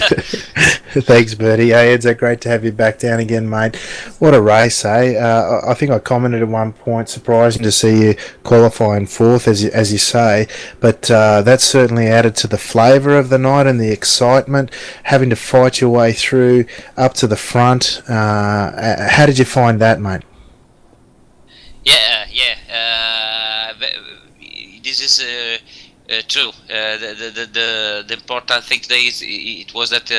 thanks, Bertie. Hey, it's great to have you back down again, mate. What a race, eh? I think I commented at one point, surprising to see you qualifying fourth, as you say, but that certainly added to the flavour of the night and the excitement, having to fight your way through up to the front. How did you find that, mate? This is true. The important thing today is it was that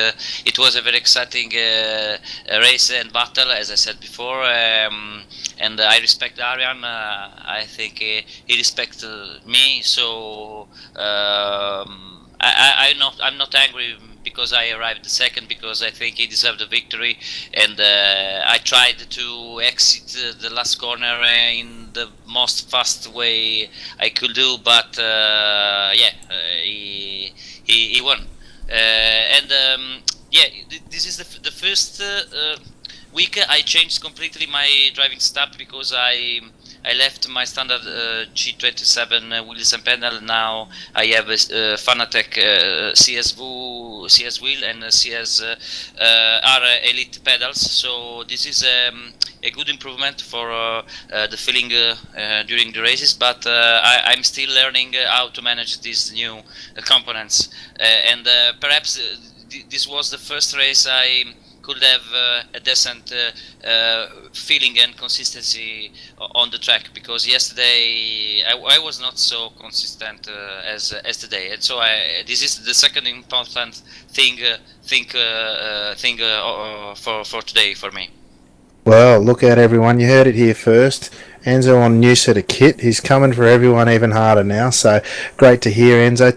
it was a very exciting race and battle, as I said before, and I respect Arian. I think he respects me, so I'm not angry because I arrived second, because I think he deserved the victory, and I tried to exit the last corner in the most fast way I could do, but he won. This is the first week I changed completely my driving style, because I left my standard G27 wheels and pedal. Now I have a Fanatec CS wheel and CS R Elite pedals. So this is a good improvement for the feeling during the races. But I'm still learning how to manage these new components. And perhaps this was the first race I could have a decent feeling and consistency on the track, because yesterday I was not so consistent as today, and so this is the second important thing for today for me. Well, look out, everyone. You heard it here first. Enzo on new set of kit. He's coming for everyone even harder now. So great to hear, Enzo.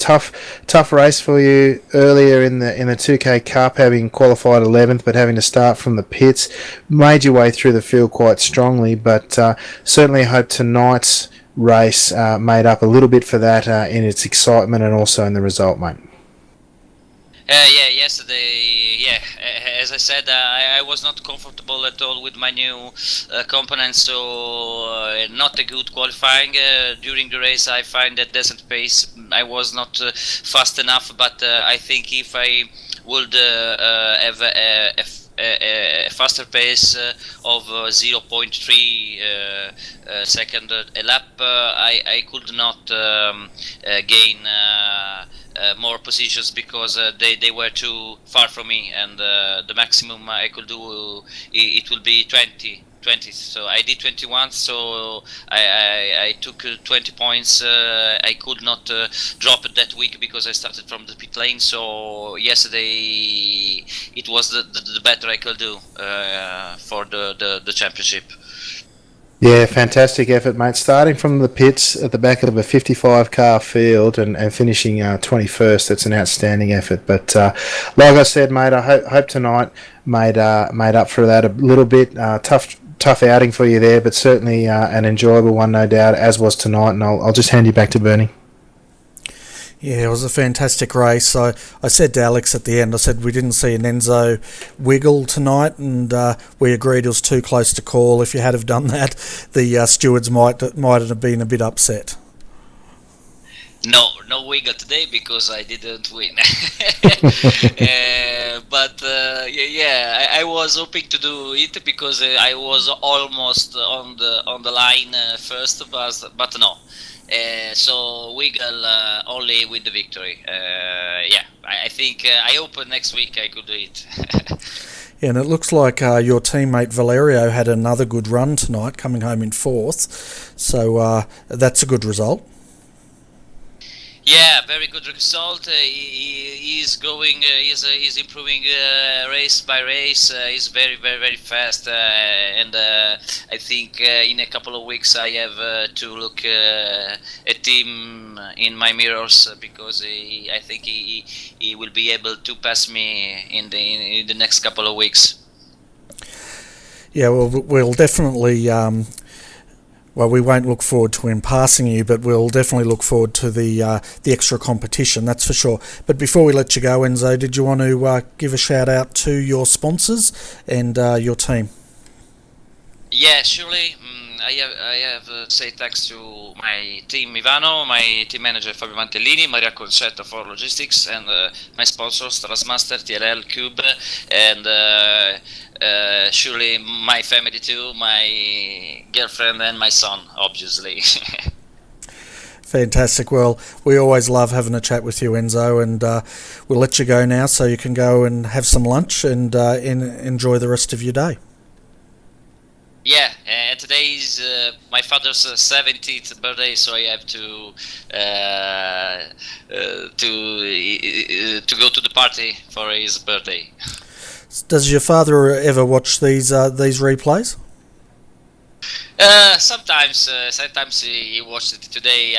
Tough race for you earlier in the 2K Cup, having qualified 11th, but having to start from the pits. Made your way through the field quite strongly, but certainly hope tonight's race made up a little bit for that in its excitement and also in the result, mate. Yesterday, as I said, I was not comfortable at all with my new components, so not a good qualifying. During the race, I find a decent pace. I was not fast enough, but I think if I would have a faster pace of 0.3 second a lap, I could not gain more positions, because they were too far from me, and the maximum I could do it will be 20. So I did 21, so I took 20 points. I could not drop it that week because I started from the pit lane, so yesterday it was the better I could do for the championship. Yeah, fantastic effort, mate. Starting from the pits at the back of a 55-car field and finishing 21st, that's an outstanding effort. But like I said, mate, I hope tonight made up for that a little bit. Tough outing for you there, but certainly an enjoyable one, no doubt, as was tonight. And I'll just hand you back to Bernie. Yeah, it was a fantastic race. I said to Alex at the end, I said we didn't see an Enzo wiggle tonight, and we agreed it was too close to call. If you had have done that, the stewards might have been a bit upset. No wiggle today because I didn't win. But I was hoping to do it because I was almost on the line first, but no. So wiggle only with the victory. I think I hope next week I could do it. Yeah, and it looks like your teammate Valerio had another good run tonight, coming home in 4th. So that's a good result. Yeah, very good result. He's going. He's improving race by race. He's very fast, and I think in a couple of weeks I have to look at him in my mirrors, because I think he will be able to pass me in the next couple of weeks. Yeah, well, we'll definitely. Well, we won't look forward to him passing you, but we'll definitely look forward to the extra competition, that's for sure. But before we let you go, Enzo, did you want to give a shout out to your sponsors and your team? Yeah, surely. I have say thanks to my team Ivano, my team manager Fabio Mantellini, Maria Concetta for logistics, and my sponsors Trasmaster, TLL, Cube, and surely my family too, my girlfriend and my son, obviously. Fantastic. Well, we always love having a chat with you, Enzo, and we'll let you go now so you can go and have some lunch and enjoy the rest of your day. Yeah, today is my father's 70th birthday, so I have to go to the party for his birthday. Does your father ever watch these replays? Sometimes he watched it today.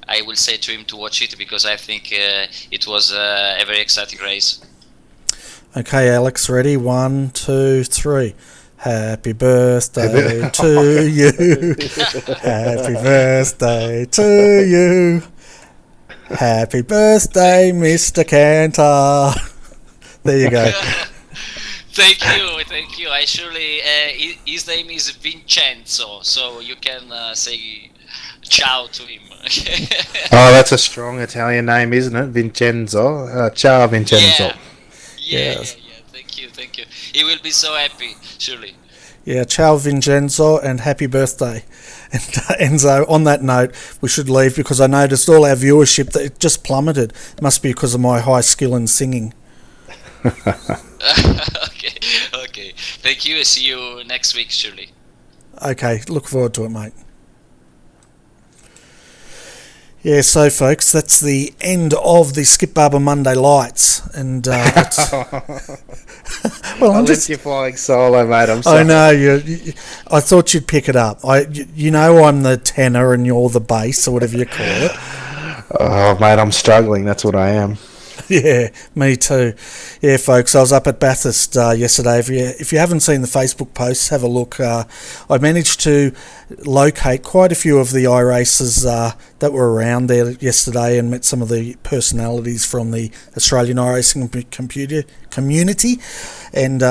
I will say to him to watch it, because I think it was a very exciting race. Okay, Alex, ready? 1, 2, 3. Happy birthday to you. Happy birthday to you. Happy birthday, Mr. Cantor. There you go. Thank you. I surely his name is Vincenzo, so you can say ciao to him. Oh, that's a strong Italian name, isn't it? Vincenzo. Ciao, Vincenzo. Yeah. Thank you. He will be so happy, surely. Yeah, ciao Vincenzo and happy birthday. And Enzo, on that note, we should leave because I noticed all our viewership that it just plummeted. It must be because of my high skill in singing. Okay. Thank you. See you next week, surely. Okay, look forward to it, mate. Yeah, so folks, that's the end of the Skip Barber Monday Lights, and that's, well, I left you flying solo, mate. I'm sorry. I know you. I thought you'd pick it up. You know, I'm the tenor and you're the bass, or whatever you call it. Oh, mate, I'm struggling. That's what I am. Yeah, me too. Yeah, folks, I was up at Bathurst yesterday. If you haven't seen the Facebook posts, have a look. I managed to locate quite a few of the iRacers that were around there yesterday, and met some of the personalities from the Australian iRacing community. And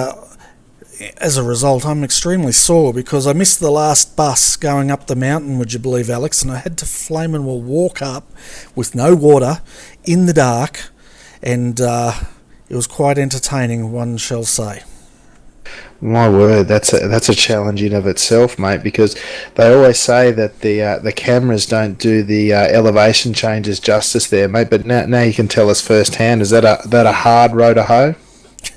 as a result, I'm extremely sore because I missed the last bus going up the mountain, would you believe, Alex? And I had to walk up with no water in the dark. And it was quite entertaining, one shall say. My word, that's a challenge in of itself, mate. Because they always say that the cameras don't do the elevation changes justice there, mate. But now you can tell us firsthand. Is that a hard road to hoe?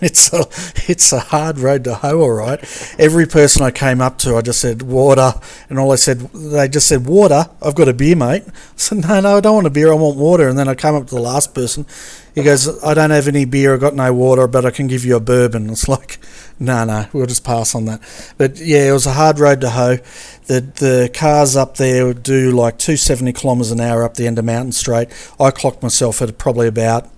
It's a hard road to hoe, all right. Every person I came up to, I just said water, and they just said water. I've got a beer, mate. I said no, I don't want a beer. I want water. And then I came up to the last person. He goes, I don't have any beer. I got no water, but I can give you a bourbon. It's like, no, we'll just pass on that. But yeah, it was a hard road to hoe. The cars up there would do like 270 kilometres an hour up the end of Mountain Straight. I clocked myself at probably about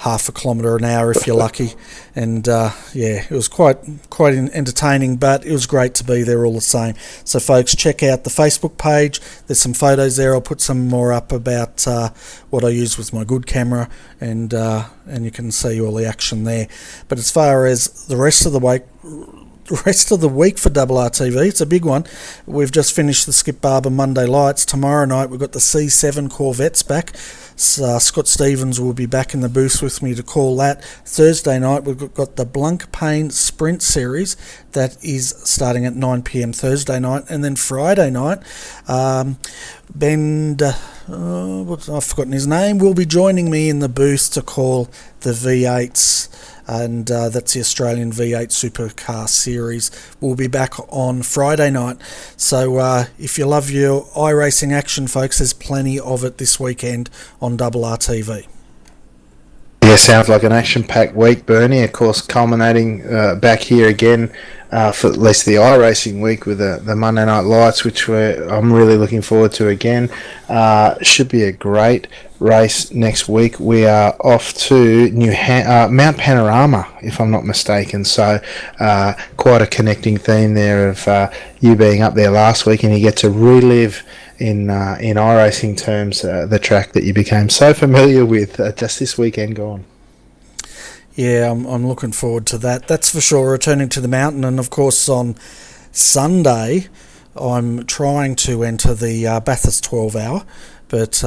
half a kilometre an hour if you're lucky, and yeah, it was quite entertaining, but it was great to be there all the same. So folks, check out the Facebook page. There's some photos there. I'll put some more up about what I use with my good camera, and you can see all the action there. But as far as the rest of the week for RRTV, it's a big one. We've just finished the Skip Barber Monday Lights. Tomorrow night we've got the C7 Corvettes back. Scott Stevens will be back in the booth with me to call that. Thursday night we've got the Blancpain Sprint Series that is starting at 9 p.m. Thursday night, and then Friday night I've forgotten his name, will be joining me in the booth to call the V8s, and that's the Australian V8 Supercar Series. We'll be back on Friday night. So if you love your iRacing action, folks, there's plenty of it this weekend on RRTV. Yeah, sounds like an action-packed week, Bernie. Of course, culminating back here again for at least the iRacing week with the Monday Night Lights, which I'm really looking forward to again. Should be a great race next week. We are off to Mount Panorama, if I'm not mistaken. So quite a connecting theme there of you being up there last week, and you get to relive in iRacing terms the track that you became so familiar with just this weekend gone. Yeah, I'm looking forward to that. That's for sure, returning to the mountain. And of course on Sunday I'm trying to enter the Bathurst 12 hour, but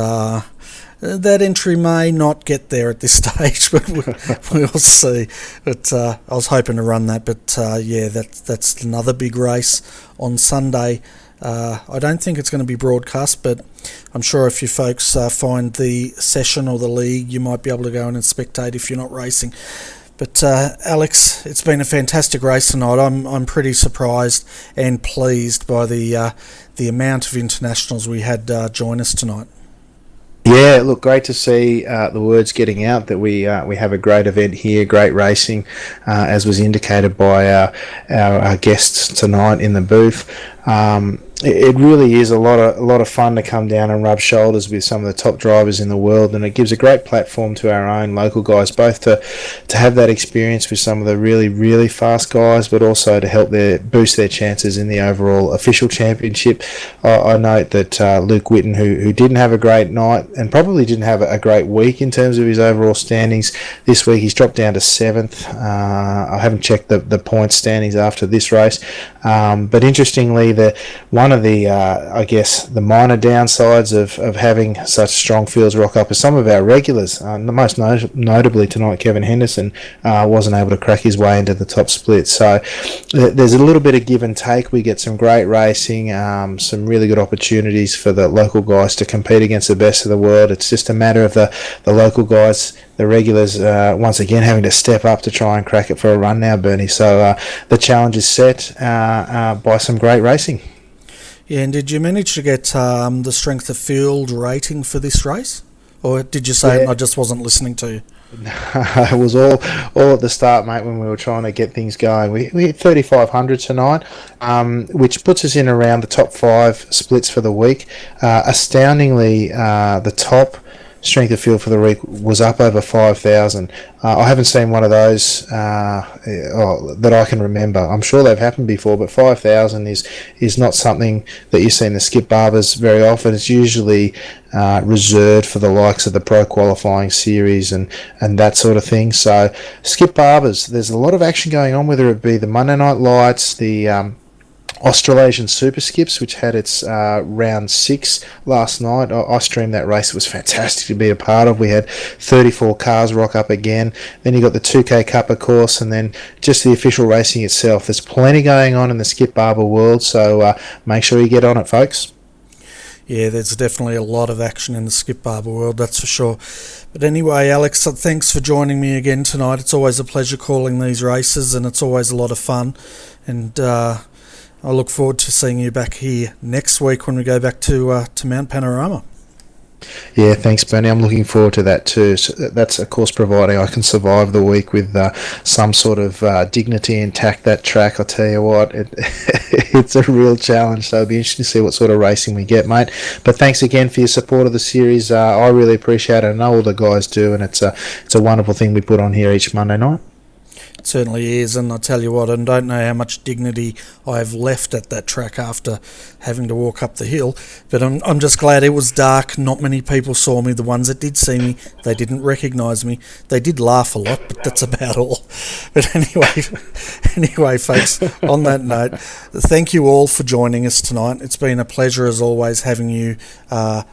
that entry may not get there at this stage, but we'll see. But I was hoping to run that, but yeah, that's another big race on Sunday. I don't think it's going to be broadcast, but I'm sure if you folks find the session or the league, you might be able to go in and spectate if you're not racing. But Alex, it's been a fantastic race tonight. I'm pretty surprised and pleased by the amount of internationals we had join us tonight. Yeah, look, great to see the words getting out that we have a great event here, great racing, as was indicated by our guests tonight in the booth. It really is a lot of fun to come down and rub shoulders with some of the top drivers in the world, and it gives a great platform to our own local guys, both to have that experience with some of the really, really fast guys, but also to help boost their chances in the overall official championship. I note that Luke Whitten, who didn't have a great night and probably didn't have a great week in terms of his overall standings this week, he's dropped down to 7th. I haven't checked the points standings after this race, but interestingly, the one one of the, I guess, the minor downsides of having such strong fields rock up is some of our regulars. Most notably tonight, Kevin Henderson wasn't able to crack his way into the top split. So there's a little bit of give and take. We get some great racing, some really good opportunities for the local guys to compete against the best of the world. It's just a matter of the local guys, the regulars, once again having to step up to try and crack it for a run now, Bernie. So the challenge is set by some great racing. Yeah, and did you manage to get the strength of field rating for this race? Or did you say I just wasn't listening to you? It was all at the start, mate, when we were trying to get things going. We hit 3,500 tonight, which puts us in around the top 5 splits for the week. Astoundingly, the top strength of field for the week was up over 5,000. I haven't seen one of those that I can remember. I'm sure they've happened before, but 5,000 is not something that you see in the skip barbers very often. It's usually reserved for the likes of the pro qualifying series and that sort of thing. So skip barbers, there's a lot of action going on, whether it be the Monday Night Lights, the Australasian Super Skips, which had its round 6 last night. I streamed that race. It was fantastic to be a part of. We had 34 cars rock up again. Then you got the 2K Cup, of course, and then just the official racing itself. There's plenty going on in the skip barber world, so make sure you get on it, folks. Yeah, there's definitely a lot of action in the skip barber world, that's for sure. But anyway, Alex, thanks for joining me again tonight. It's always a pleasure calling these races, and it's always a lot of fun. And I look forward to seeing you back here next week when we go back to Mount Panorama. Yeah, thanks, Bernie. I'm looking forward to that too. So that's, of course, providing I can survive the week with some sort of dignity intact. That track, I'll tell you what, it's a real challenge. So it'll be interesting to see what sort of racing we get, mate. But thanks again for your support of the series. I really appreciate it. I know all the guys do, and it's a wonderful thing we put on here each Monday night. It certainly is, and I tell you what, I don't know how much dignity I have left at that track after having to walk up the hill, but I'm just glad it was dark. Not many people saw me. The ones that did see me, they didn't recognise me. They did laugh a lot, but that's about all. But anyway, folks, on that note, thank you all for joining us tonight. It's been a pleasure, as always, having you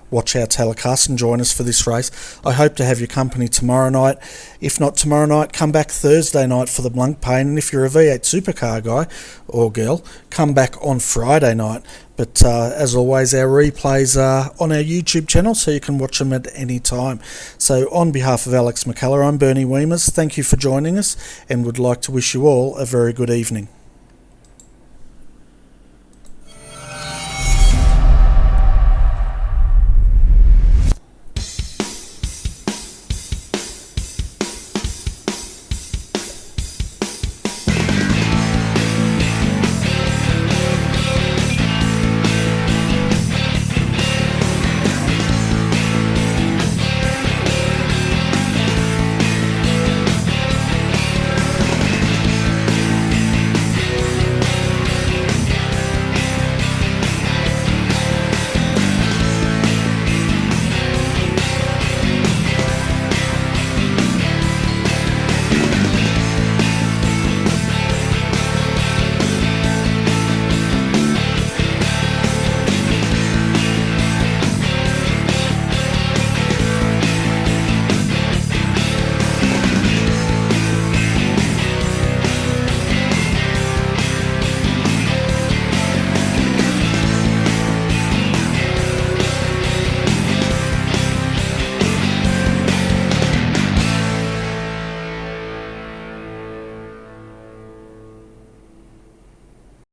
watch our telecast and join us for this race. I hope to have your company tomorrow night. If not tomorrow night, come back Thursday night for the Blunt Pain, and if you're a V8 supercar guy or girl, come back on Friday night. But as always, our replays are on our YouTube channel, so you can watch them at any time. So on behalf of Alex McCullough, I'm Bernie Wiemers. Thank you for joining us, and would like to wish you all a very good evening.